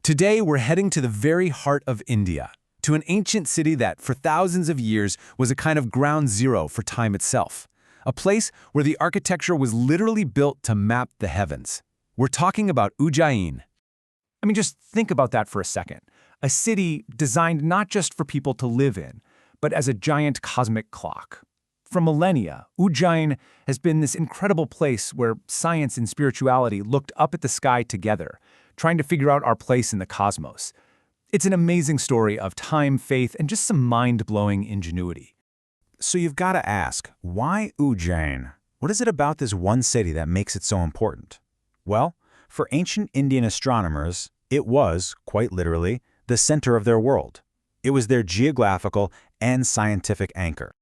Today, we're heading to the very heart of India, to an ancient city that, for thousands of years, was a kind of ground zero for time itself. A place where the architecture was literally built to map the heavens. We're talking about Ujjain. I mean, just think about that for a second. A city designed not just for people to live in, but as a giant cosmic clock. For millennia, Ujjain has been this incredible place where science and spirituality looked up at the sky together, trying to figure out our place in the cosmos. It's an amazing story of time, faith, and just some mind-blowing ingenuity. So you've got to ask, why Ujjain? What is it about this one city that makes it so important? Well, for ancient Indian astronomers, it was, quite literally, the center of their world. It was their geographical and scientific anchor.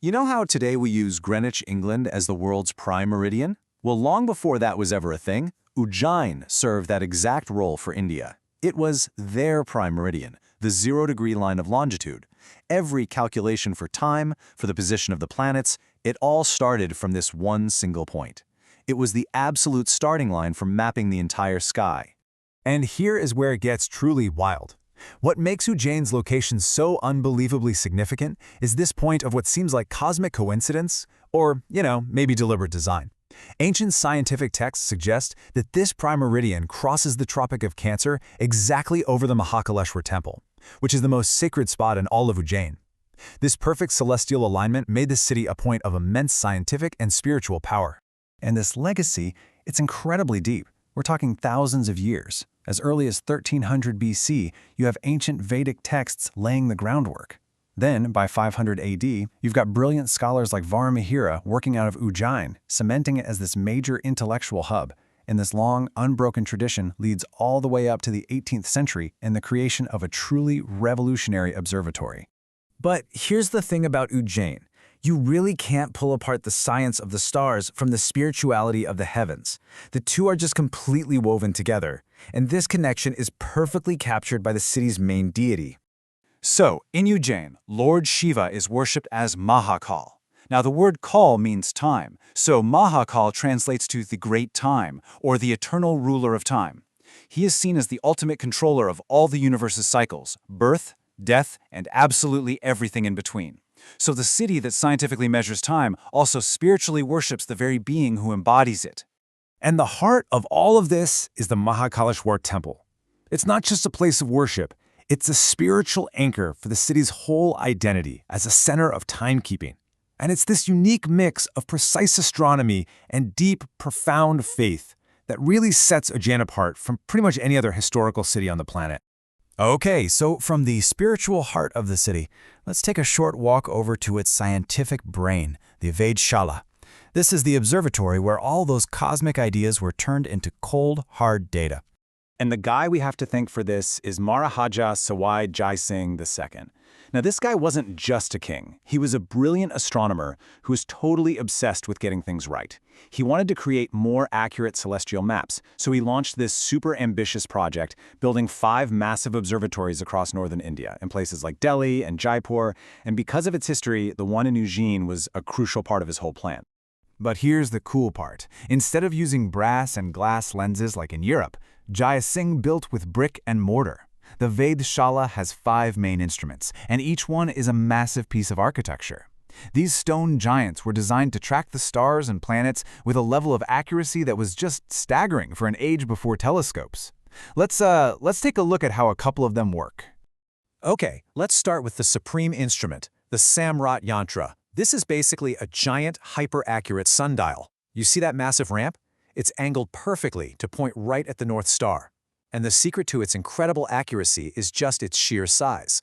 You know how today we use Greenwich, England as the world's prime meridian? Well, long before that was ever a thing, Ujjain served that exact role for India. It was their prime meridian, the 0-degree line of longitude. Every calculation for time, for the position of the planets, it all started from this one single point. It was the absolute starting line for mapping the entire sky. And here is where it gets truly wild. What makes Ujjain's location so unbelievably significant is this point of what seems like cosmic coincidence, or, maybe deliberate design. Ancient scientific texts suggest that this prime meridian crosses the Tropic of Cancer exactly over the Mahakaleshwar temple, which is the most sacred spot in all of Ujjain. This perfect celestial alignment made this city a point of immense scientific and spiritual power. And this legacy, it's incredibly deep. We're talking thousands of years. As early as 1300 BC, you have ancient Vedic texts laying the groundwork. Then, by 500 AD, you've got brilliant scholars like Varamihira working out of Ujjain, cementing it as this major intellectual hub. And this long, unbroken tradition leads all the way up to the 18th century and the creation of a truly revolutionary observatory. But here's the thing about Ujjain. You really can't pull apart the science of the stars from the spirituality of the heavens. The two are just completely woven together, and this connection is perfectly captured by the city's main deity. So, in Ujjain, Lord Shiva is worshipped as Mahakal. Now, the word Kal means time, so Mahakal translates to the Great Time, or the eternal ruler of time. He is seen as the ultimate controller of all the universe's cycles, birth, death, and absolutely everything in between. So the city that scientifically measures time also spiritually worships the very being who embodies it. And the heart of all of this is the Mahakaleshwar temple. It's not just a place of worship, it's a spiritual anchor for the city's whole identity as a center of timekeeping. And it's this unique mix of precise astronomy and deep, profound faith that really sets Ujjain apart from pretty much any other historical city on the planet. Okay, so from the spiritual heart of the city, let's take a short walk over to its scientific brain, the Vedshala. This is the observatory where all those cosmic ideas were turned into cold, hard data. And the guy we have to thank for this is Maharaja Sawai Jai Singh II. Now, this guy wasn't just a king. He was a brilliant astronomer who was totally obsessed with getting things right. He wanted to create more accurate celestial maps, so he launched this super ambitious project, building 5 massive observatories across northern India, in places like Delhi and Jaipur, and because of its history, the one in Ujjain was a crucial part of his whole plan. But here's the cool part. Instead of using brass and glass lenses like in Europe, Jai Singh built with brick and mortar. The Vedshala has 5 main instruments, and each one is a massive piece of architecture. These stone giants were designed to track the stars and planets with a level of accuracy that was just staggering for an age before telescopes. Let's take a look at how a couple of them work. Okay, let's start with the supreme instrument, the Samrat Yantra. This is basically a giant, hyper-accurate sundial. You see that massive ramp? It's angled perfectly to point right at the North Star. And the secret to its incredible accuracy is just its sheer size.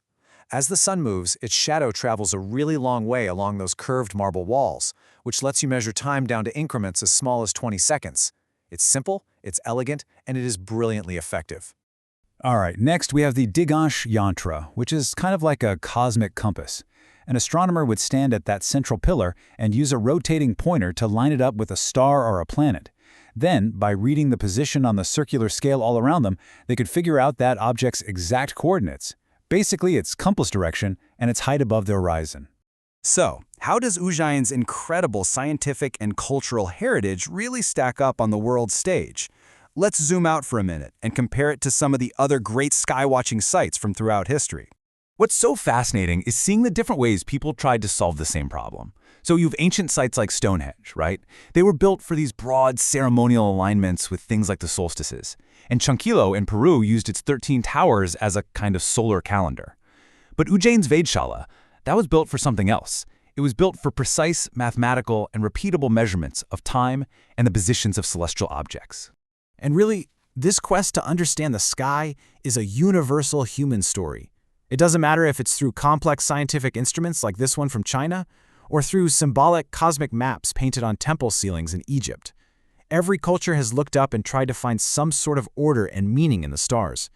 As the sun moves, its shadow travels a really long way along those curved marble walls, which lets you measure time down to increments as small as 20 seconds. It's simple, it's elegant, and it is brilliantly effective. All right, next we have the Digansh Yantra, which is kind of like a cosmic compass. An astronomer would stand at that central pillar and use a rotating pointer to line it up with a star or a planet. Then, by reading the position on the circular scale all around them, they could figure out that object's exact coordinates. Basically, its compass direction and its height above the horizon. So, how does Ujjain's incredible scientific and cultural heritage really stack up on the world stage? let's zoom out for a minute and compare it to some of the other great skywatching sites from throughout history. What's so fascinating is seeing the different ways people tried to solve the same problem. So you have ancient sites like Stonehenge, right? They were built for these broad ceremonial alignments with things like the solstices. And Chanquillo in Peru used its 13 towers as a kind of solar calendar. But Ujjain's Vedashala, that was built for something else. It was built for precise mathematical and repeatable measurements of time and the positions of celestial objects. And really, this quest to understand the sky is a universal human story. It doesn't matter if it's through complex scientific instruments like this one from China, or through symbolic cosmic maps painted on temple ceilings in Egypt. Every culture has looked up and tried to find some sort of order and meaning in the stars.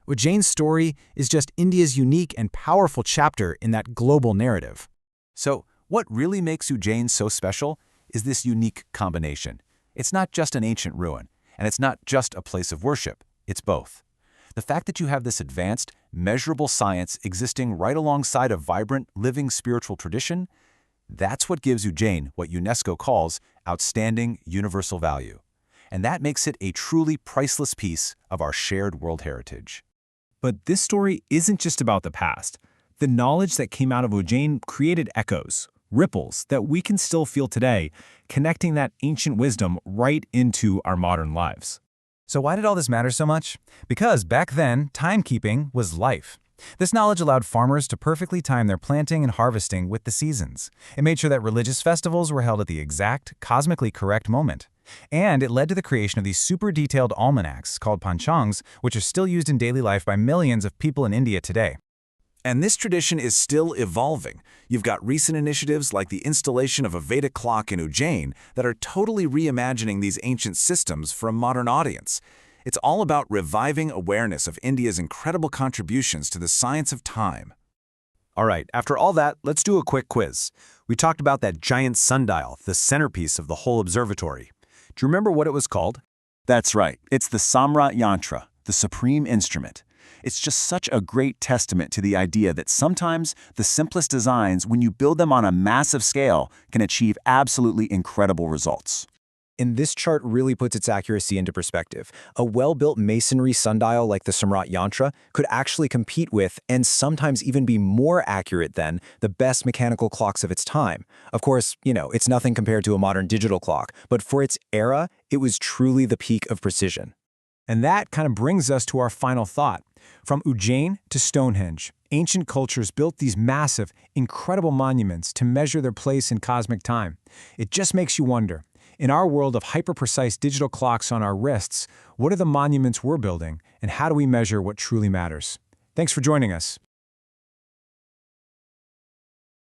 Ujjain's story is just India's unique and powerful chapter in that global narrative. So, what really makes Ujjain so special is this unique combination. It's not just an ancient ruin, and it's not just a place of worship, it's both. The fact that you have this advanced, measurable science existing right alongside a vibrant, living spiritual tradition, that's what gives Ujjain what UNESCO calls outstanding universal value. And that makes it a truly priceless piece of our shared world heritage. But this story isn't just about the past. The knowledge that came out of Ujjain created echoes, ripples that we can still feel today, connecting that ancient wisdom right into our modern lives. So why did all this matter so much? Because back then, timekeeping was life. This knowledge allowed farmers to perfectly time their planting and harvesting with the seasons. It made sure that religious festivals were held at the exact, cosmically correct moment. And it led to the creation of these super detailed almanacs called panchangs, which are still used in daily life by millions of people in India today. And this tradition is still evolving. You've got recent initiatives like the installation of a Vedic clock in Ujjain that are totally reimagining these ancient systems for a modern audience. It's all about reviving awareness of India's incredible contributions to the science of time. All right, after all that, let's do a quick quiz. We talked about that giant sundial, the centerpiece of the whole observatory. Do you remember what it was called? That's right. It's the Samrat Yantra, the supreme instrument. It's just such a great testament to the idea that sometimes the simplest designs, when you build them on a massive scale, can achieve absolutely incredible results. And this chart really puts its accuracy into perspective. A well-built masonry sundial like the Samrat Yantra could actually compete with, and sometimes even be more accurate than, the best mechanical clocks of its time. Of course, it's nothing compared to a modern digital clock, but for its era, it was truly the peak of precision. And that kind of brings us to our final thought. From Ujjain to Stonehenge, ancient cultures built these massive, incredible monuments to measure their place in cosmic time. It just makes you wonder, in our world of hyper-precise digital clocks on our wrists, what are the monuments we're building, and how do we measure what truly matters? Thanks for joining us.